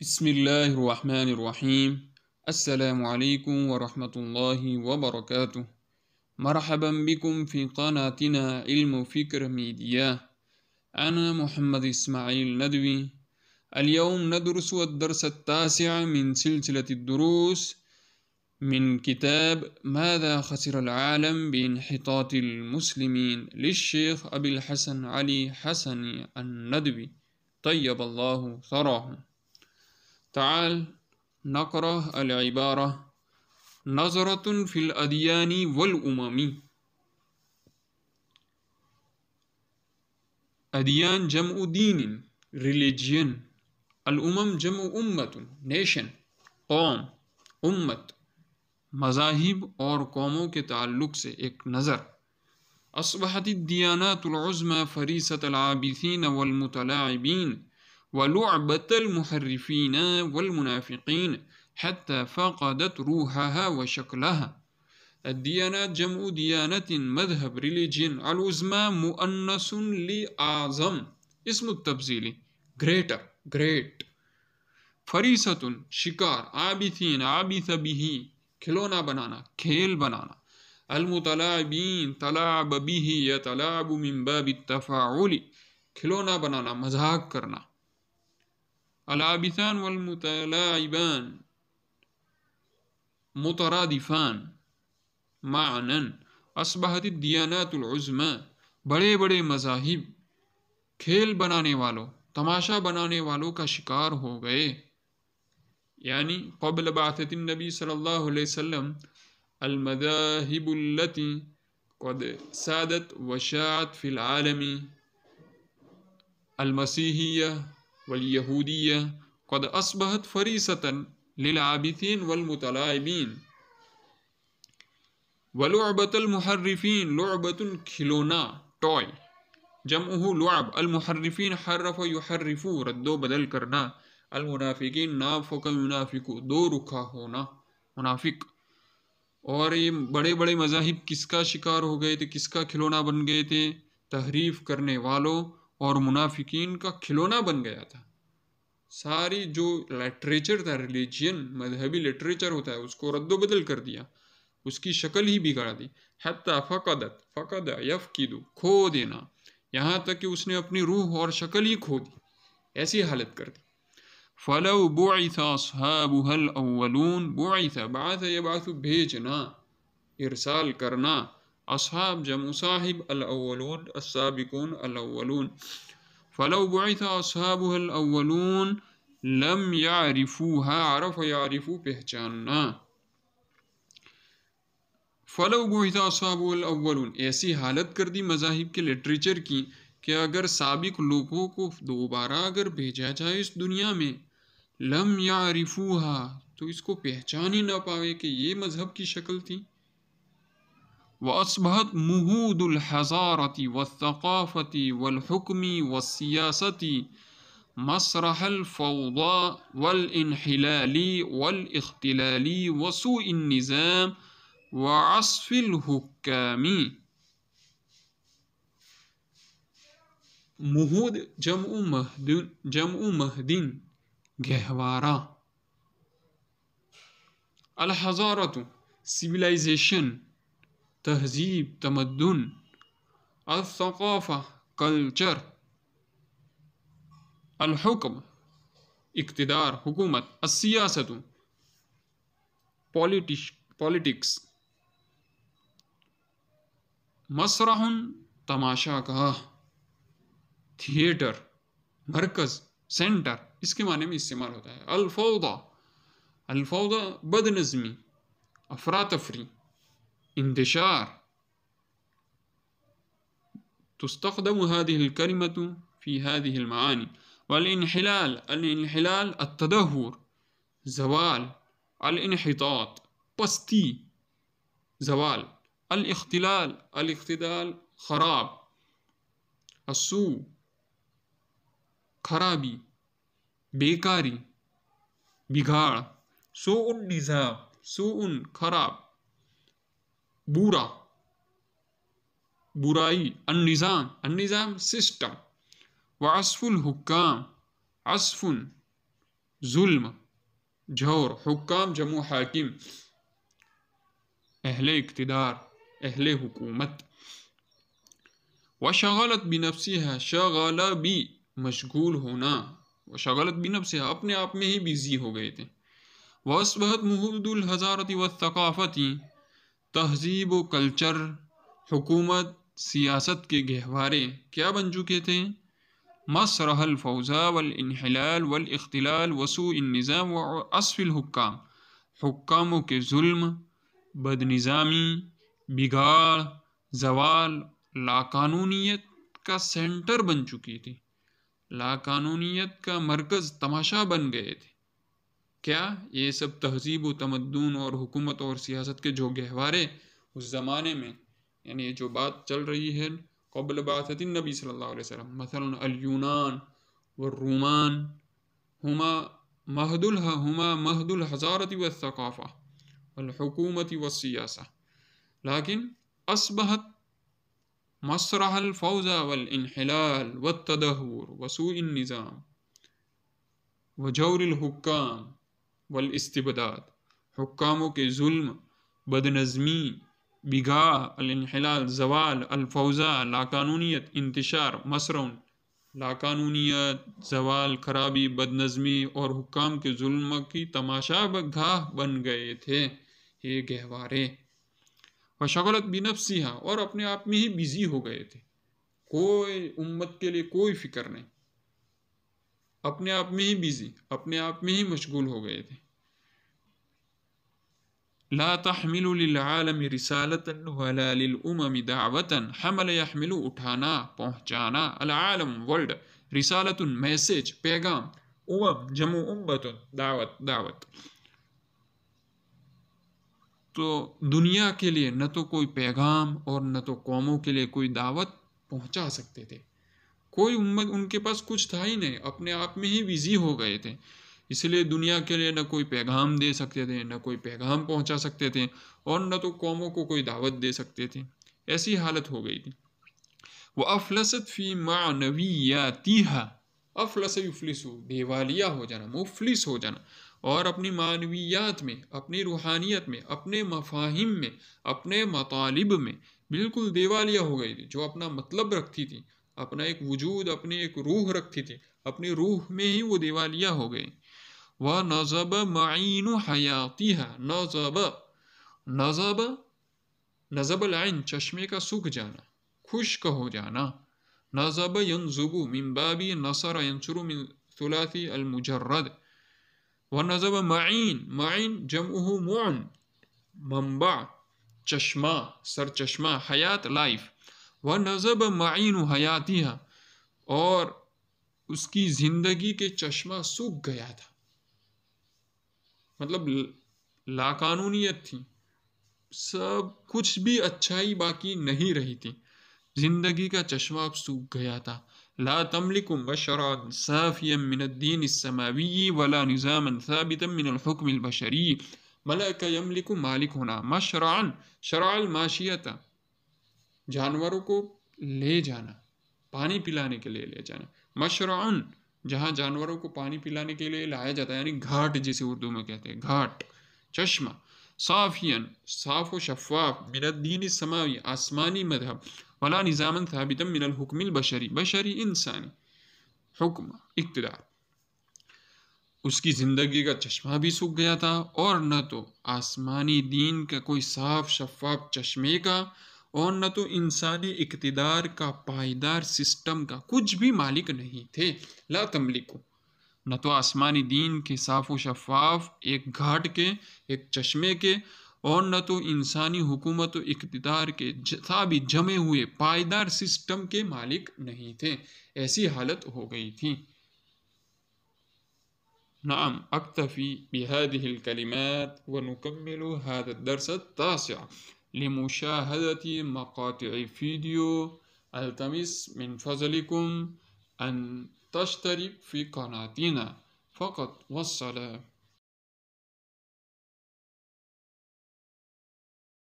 بسم الله الرحمن الرحيم. السلام عليكم ورحمة الله وبركاته. مرحبا بكم في قناتنا علم وفكر ميديا. أنا محمد إسماعيل ندوي. اليوم ندرس الدرس التاسع من سلسلة الدروس من كتاب ماذا خسر العالم بانحطاط المسلمين للشيخ أبي الحسن علي حسني الندوي طيب الله ثراه. تعال نقرأ العبارة. نظرة في الأديان والأمم. أديان جمع دين religion. الأمم جمع أمة nation قوم أمت. مذاہب اور قوموں کے تعلق سے ایک نظر. أصبحت الديانات العظمى فريسة العابثين والمتلاعبين ولعبة المحرفين والمنافقين حتى فقدت روحها وشكلها. الديانات جمع ديانة مذهب religion. العظمى مؤنث لأعظم اسم التفضیلی greater great. فریست شکار. عابثین عابث به کھلونا بنانا کھیل بنانا. المتلاعبین تلاعب به یتلاعب من باب التفاعل کھلونا بنانا مذاق کرنا. العابثان والمتلاعبان مترادفان معنا. اصبحت الديانات العظمى بڑے بڑے مذاہب کھیل بنانے والوں تماشا بنانے والوں کا شکار ہو گئے. یعنی قبل بعثة النبی صلی اللہ علیہ وسلم المذاہب التي قد سادت وشاعت في العالم المسیحیہ واليہودیہ قد اصبحت فریسة للعابثین والمتلاعبین. ولعبة المحرفین لعبة کھلونا ٹوائے جمعہ لعب. المحرفین حرف یحرف رد و بدل کرنا. المنافقین نافق ينافق دو رکھا ہونا منافق. اور یہ بڑے بڑے مذاہب کس کا شکار ہو گئے تھے کس کا کھلونا بن گئے تھے؟ تحریف کرنے والوں اور منافقین کا کھلونا بن گیا تھا. ساری جو لٹریچر تھا ریلیجین مذہبی لٹریچر ہوتا ہے اس کو رد و بدل کر دیا اس کی شکل ہی بگاڑ دی. حتی فقدت فقد یفقد کھو دینا یہاں تک کہ اس نے اپنی روح اور شکل ہی کھو دی ایسی حالت کر دی. فلو بعث اصحابها الاولون. بعث بعث یبعث بھیجنا ارسال کرنا. اصحاب جمع صاحب الاولون السابقون الاولون. فلو بعث اصحابها الاولون لم يعرفوها. عرف يعرف پہچاننا. فلو بعث اصحابها الاولون ایسی حالت کر دی مذاہب کے لٹریچر کی کہ اگر سابق لوگوں کو دوبارہ اگر بھیجا جائے اس دنیا میں لم یعرفوها تو اس کو پہچان ہی نہ پاوے کہ یہ مذہب کی شکل تھی. وَأَصْبَحَتْ مُهُودُ الْحَضَارَةِ وَالثَّقَافَةِ وَالْحُكْمِ وَالسِّيَاسَةِ مَسْرَحَ الْفَوْضَى وَالْإِنْحِلَالِ وَالْإِخْتِلَالِ وَسُوءِ النِّظَامِ وَعَصْفِ الْحُكَّامِ. مہود جمع مہدن گہوارہ. الحضارۃ سویلائزیشن تہذیب تمدن. الثقافہ کلچر. الحکم اقتدار حکومت. السیاست پولیٹکس. مسرح تماشا گاہ. تھیٹر مرکز سینٹر اس کے معنی میں استعمال ہوتا ہے. الفوضى الفوضى بد نظمی افراتفری انتشار. تستخدم هذه الكلمة في هذه المعاني. والانحلال الانحلال التدهور زوال. الانحطاط پستی زوال. الاختلال الاختلال خراب. السوء خرابی بیکاری بگاڑ. سوء النظام سوء خراب برا برائی. النظام النظام سسٹم. وعصف الحکام عصف ظلم جور، حکام جمع حاکم اہل اقتدار اہل حکومت. وشغلت بنفسها شغل بھی مشغول ہونا، وشغلت بنفسها اپنے آپ میں ہی بزی ہو گئے تھے. واصبحت مہود الحضارت والثقافت تہذیب و کلچر حکومت سیاست کے گہوارے کیا بن چکے تھے؟ مسرح الفوضى والانحلال والاختلال وسوء النظام وعصف الحکام، حکاموں کے ظلم، بد نظامی، بگاڑ، زوال، لاقانونیت کا سینٹر بن چکی تھی، لاقانونیت کا مرکز تماشا بن گئے تھے. کیا یہ سب تہذیب و تمدن اور حکومت اور سیاست کے جو گہوارے اس زمانے میں، یعنی جو بات چل رہی ہے قبل بعثت النبی صلی اللہ علیہ وسلم، مثلا الیونان والرومان ہما مہد الحضارت والثقافہ والحکومت والسیاسہ، لیکن اصبحت مسرح الفوضى والانحلال والتدہور وسوء النظام وجور الحکام والاستبداد، حکاموں کے ظلم، بد نظمی، بگاڑ، الانحلال زوال، الفوضى لاقانونیت، انتشار، مسرون لاقانونیت، زوال، خرابی، بد نظمی اور حکام کے ظلم کی تماشا گاہ بن گئے تھے یہ گہوارے. وشغلت بنفسها اور اپنے آپ میں ہی بزی ہو گئے تھے، کوئی امت کے لیے کوئی فکر نہیں، اپنے آپ میں ہی بزی، اپنے آپ میں ہی مشغول ہو گئے تھے. لا تحمل للعالم رسالتا ولا للامم دعوتا، حمل يحمل اٹھانا پہنچانا، العالم ورلڈ، رسالت میسج پیغام، امم جمع امت دعوت دعوت، تو دنیا کے لیے نہ تو کوئی پیغام اور نہ تو قوموں کے لیے کوئی دعوت پہنچا سکتے تھے. کوئی امت ان کے پاس کچھ تھا ہی نہیں، اپنے آپ میں ہی بزی ہو گئے تھے، اس لیے دنیا کے لیے نہ کوئی پیغام دے سکتے تھے، نہ کوئی پیغام پہنچا سکتے تھے، اور نہ تو قوموں کو کوئی دعوت دے سکتے تھے. ایسی حالت ہو گئی تھی. وَأَفْلَسَتْ فِي مَعْنَوِيَّاتِهَا، افلس یفلس، دیوالیہ ہو جانا، مفلس ہو جانا، اور اپنی معنویات میں، اپنی روحانیت میں، اپنے مفاہیم میں، اپنے مطالب میں بالکل دیوالیہ ہو گئی تھی. جو اپنا مطلب رکھتی تھی، اپنا ایک وجود، اپنی ایک روح رکھتی تھی، اپنی روح میں ہی وہ دیوالیہ ہو گئی. وَنَضَبَ مَعِينُ حَيَاتِهَا، نظب العین چشمے کا سوکھ جانا، خشک ہو جانا. نظب ینظب من باب نصر ینصر من ثلاثی المجرد. ونظب معین جمعہ معن، منبع چشمہ، سرچشمہ، حیات لائف. ونظب معین حیاتیہ، اور اس کی زندگی کے چشمہ سوکھ گیا تھا، مطلب لاقانونیت تھی، سب کچھ بھی اچھائی باقی نہیں رہی تھی، زندگی کا چشمہ اب سوکھ گیا تھا. لا تملک مشرعا صافیا من الدین السماوی ولا نظاما ثابتا من الحکم البشری. ملک یملک مالک ہونا، مشرعا شرع الماشیت، جانوروں کو لے جانا، پانی پلانے کے لیے لے جانا. مشرعا جہاں جانوروں کو پانی پلانے کے لیے لایا جاتا ہے، یعنی گھاٹ جسے اردو میں کہتے ہیں، گھاٹ، چشمہ. صافین صاف و شفاف، من الدین السماوی آسمانی مذہب، ولا نظاما ثابتا من الحکم البشری، بشری انسانی حکم اقتدار. اس کی زندگی کا چشمہ بھی سوکھ گیا تھا، اور نہ تو آسمانی دین کا کوئی صاف شفاف چشمے کا، اور نہ تو انسانی اقتدار کا پائیدار سسٹم کا کچھ بھی مالک نہیں تھے. لا تملکو، نہ تو آسمانی دین کے صاف و شفاف ایک گھاٹ کے، ایک چشمے کے، اور نہ تو انسانی حکومت و اقتدار کے ثابت جمے ہوئے پائیدار سسٹم کے مالک نہیں تھے. ایسی حالت ہو گئی تھی. نعم اکتفی بهذه الكلمات ونكمل هذا الدرس التاسع. لمشاهدة مقاطع فيديو التمس من فضلكم أن تشترك في قناتنا فقط، والسلام.